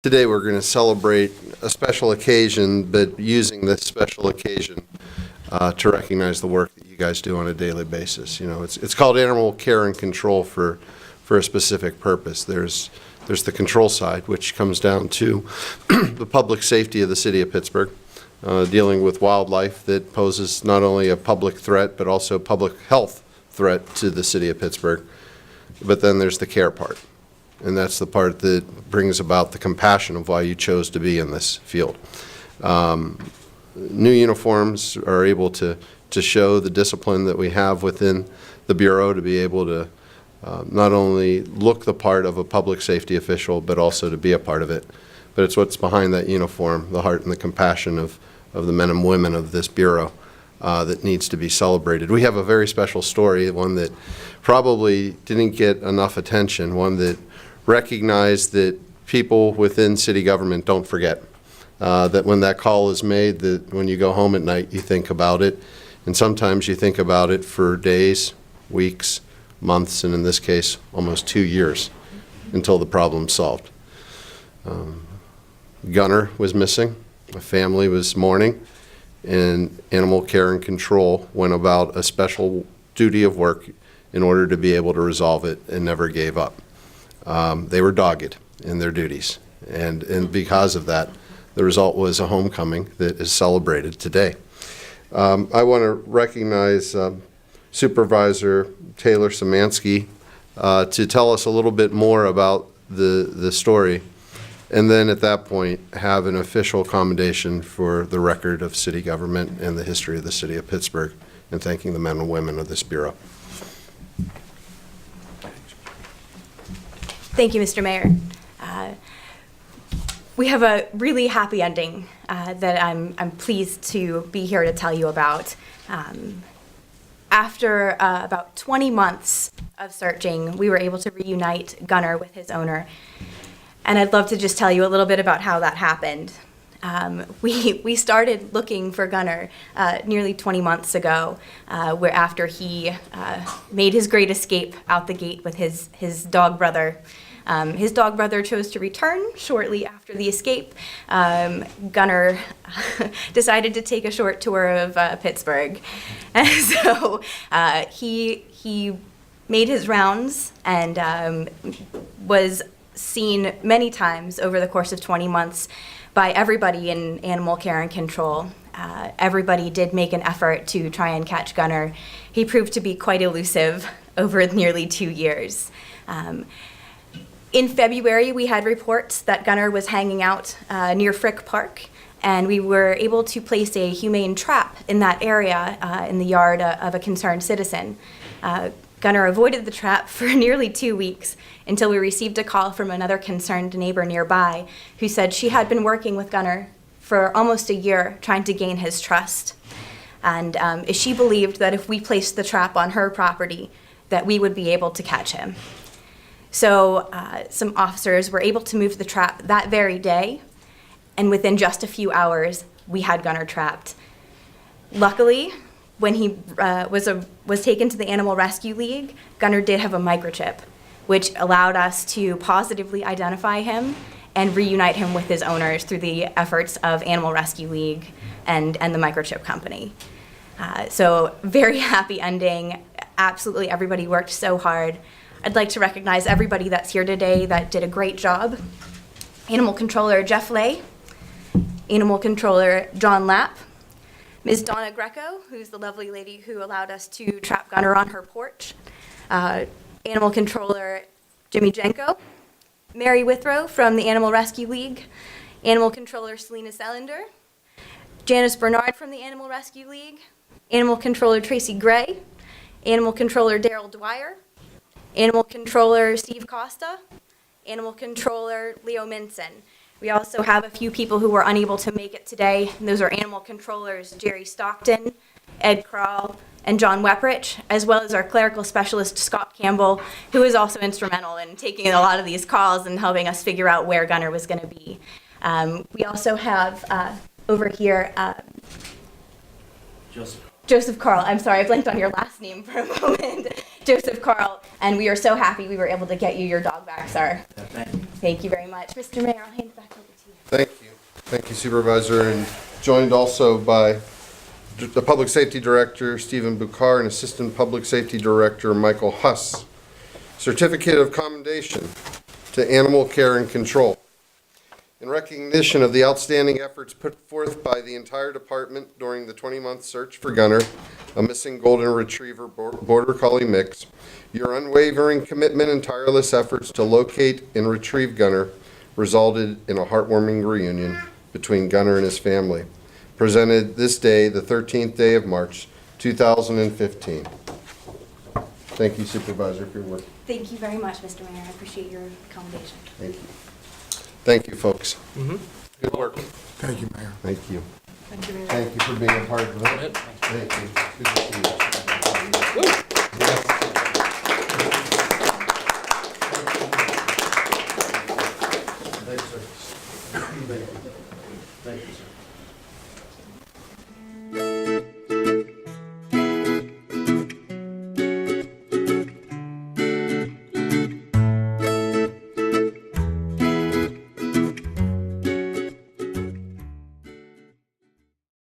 Today we're going to celebrate a special occasion, but using this special occasion to recognize the work that you guys do on a daily basis. You know, it's called animal care and control for a specific purpose. There's the control side, which comes down to the public safety of the city of Pittsburgh, dealing with wildlife that poses not only a public threat, but also a public health threat to the city of Pittsburgh. But then there's the care part, and that's the part that brings about the compassion of why you chose to be in this field. New uniforms are able to show the discipline that we have within the Bureau to be able to not only look the part of a public safety official, but also to be a part of it. But it's what's behind that uniform, the heart and the compassion of the men and women of this Bureau that needs to be celebrated. We have a very special story, one that probably didn't get enough attention, one that recognized that people within city government don't forget. That when that call is made, that when you go home at night, you think about it. And sometimes you think about it for days, weeks, months, and in this case, almost 2 years until the problem's solved. Gunner was missing. A family was mourning. And Animal Care and Control went about a special duty of work in order to be able to resolve it and never gave up. They were dogged in their duties. And because of that, the result was a homecoming that is celebrated today. I want to recognize Supervisor Taylor Szymanski to tell us a little bit more about the story, and then at that point have an official commendation for the record of city government and the history of the city of Pittsburgh, and thanking the men and women of this Bureau. Thank you, Mr. Mayor. We have a really happy ending that I'm pleased to be here to tell you about. After about 20 months of searching, we were able to reunite Gunner with his owner. And I'd love to just tell you a little bit about how that happened. We started looking for Gunner nearly 20 months ago, where after he made his great escape out the gate with his dog brother. His dog brother chose to return shortly after the escape. Gunner decided to take a short tour of Pittsburgh. And so he made his rounds and was seen many times over the course of 20 months by everybody in Animal Care and Control. Everybody did make an effort to try and catch Gunner. He proved to be quite elusive over nearly 2 years. In February, we had reports that Gunner was hanging out near Frick Park, and we were able to place a humane trap in that area in the yard of a concerned citizen. Gunner avoided the trap for nearly 2 weeks until we received a call from another concerned neighbor nearby who said she had been working with Gunner for almost a year trying to gain his trust. And she believed that if we placed the trap on her property, that we would be able to catch him. So some officers were able to move the trap that very day, and within just a few hours, we had Gunner trapped. Luckily, when he was taken to the Animal Rescue League, Gunner did have a microchip, which allowed us to positively identify him and reunite him with his owners through the efforts of Animal Rescue League and the microchip company. So very happy ending. Absolutely everybody worked so hard. I'd like to recognize everybody that's here today that did a great job. Animal Controller Jeff Lay, Animal Controller John Lapp, Ms. Donna Greco, who's the lovely lady who allowed us to trap Gunner on her porch, Animal Controller Jimmy Jenko, Mary Withrow from the Animal Rescue League, Animal Controller Selena Selander, Janice Bernard from the Animal Rescue League, Animal Controller Tracy Gray, Animal Controller Daryl Dwyer, Animal Controller Steve Costa, Animal Controller Leo Minson. We also have a few people who were unable to make it today. And those are Animal Controllers Jerry Stockton, Ed Kroll, and John Weprich, as well as our clerical specialist Scott Campbell, who was also instrumental in taking a lot of these calls and helping us figure out where Gunner was going to be. We also have over here Joseph Carl. I'm sorry, I blanked on your last name for a moment. Joseph Carl, and we are so happy we were able to get you your dog back, sir. Thank you. Thank you very much. Mr. Mayor, I'll hand it back over to you. Thank you. Thank you, Supervisor, and joined also by the Public Safety Director, Stephen Bukar, and Assistant Public Safety Director, Michael Huss. Certificate of Commendation to Animal Care and Control. In recognition of the outstanding efforts put forth by the entire department during the 20-month search for Gunner, a missing golden retriever border collie mix, your unwavering commitment and tireless efforts to locate and retrieve Gunner resulted in a heartwarming reunion between Gunner and his family, presented this day, the 13th day of March, 2015. Thank you, Supervisor, for your work. Thank you very much, Mr. Mayor. I appreciate your accommodation. Thank you. Thank you, folks. Good work. Thank you, Mayor. Thank you. Thank you very Thank you for being a part of it. Thank you. Good to see you. Thanks, sir. Thank you, sir.